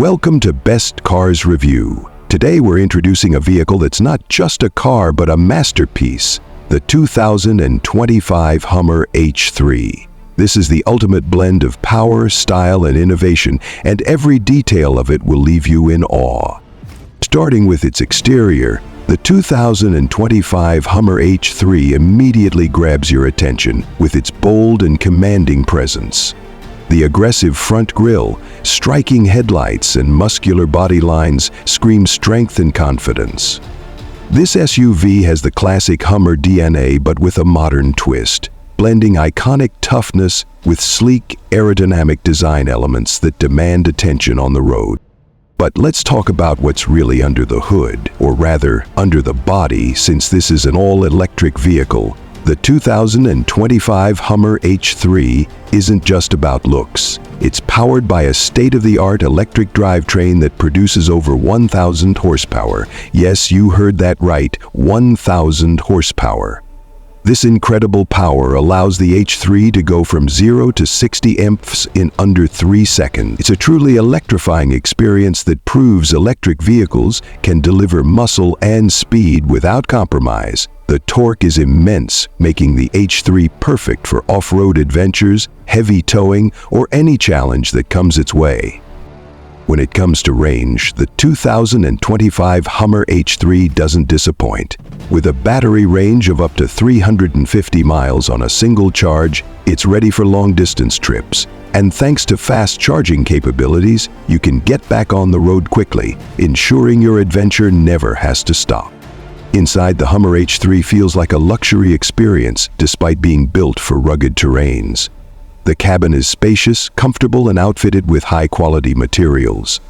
Welcome to Best Cars Review. Today we're introducing a vehicle that's not just a car but a masterpiece, the 2025 Hummer H3. This is the ultimate blend of power, style, and innovation, and every detail of it will leave you in awe. Starting with its exterior, the 2025 Hummer H3 immediately grabs your attention with its bold and commanding presence. The aggressive front grille, striking headlights, and muscular body lines scream strength and confidence. This SUV has the classic Hummer DNA but with a modern twist, blending iconic toughness with sleek, aerodynamic design elements that demand attention on the road. But let's talk about what's really under the hood, or rather, under the body, since this is an all-electric vehicle. The 2025 Hummer H3 isn't just about looks. It's powered by a state-of-the-art electric drivetrain that produces over 1,000 horsepower. Yes, you heard that right, 1,000 horsepower. This incredible power allows the H3 to go from 0 to 60 mph in under 3 seconds. It's a truly electrifying experience that proves electric vehicles can deliver muscle and speed without compromise. The torque is immense, making the H3 perfect for off-road adventures, heavy towing, or any challenge that comes its way. When it comes to range, the 2025 Hummer H3 doesn't disappoint. With a battery range of up to 350 miles on a single charge, it's ready for long-distance trips. And thanks to fast charging capabilities, you can get back on the road quickly, ensuring your adventure never has to stop. Inside, the Hummer H3 feels like a luxury experience despite being built for rugged terrains. The cabin is spacious, comfortable, and outfitted with high-quality materials.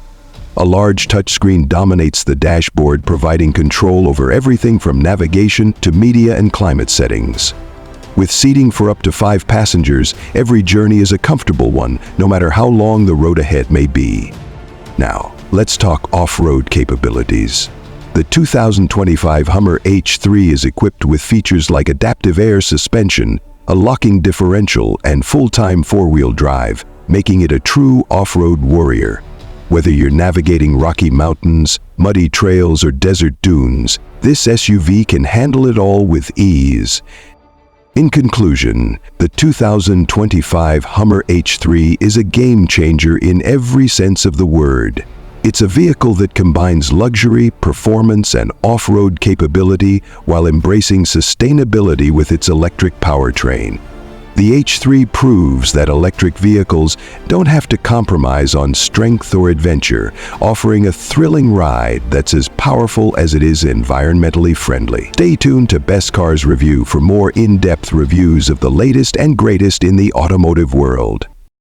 A large touchscreen dominates the dashboard, providing control over everything from navigation to media and climate settings. With seating for up to 5 passengers, every journey is a comfortable one, no matter how long the road ahead may be. Now, let's talk off-road capabilities. The 2025 Hummer H3 is equipped with features like adaptive air suspension, a locking differential, and full-time four-wheel drive, making it a true off-road warrior. Whether you're navigating rocky mountains, muddy trails, or desert dunes, this SUV can handle it all with ease. In conclusion, the 2025 Hummer H3 is a game-changer in every sense of the word. It's a vehicle that combines luxury, performance, and off-road capability while embracing sustainability with its electric powertrain. The H3 proves that electric vehicles don't have to compromise on strength or adventure, offering a thrilling ride that's as powerful as it is environmentally friendly. Stay tuned to Best Cars Review for more in-depth reviews of the latest and greatest in the automotive world.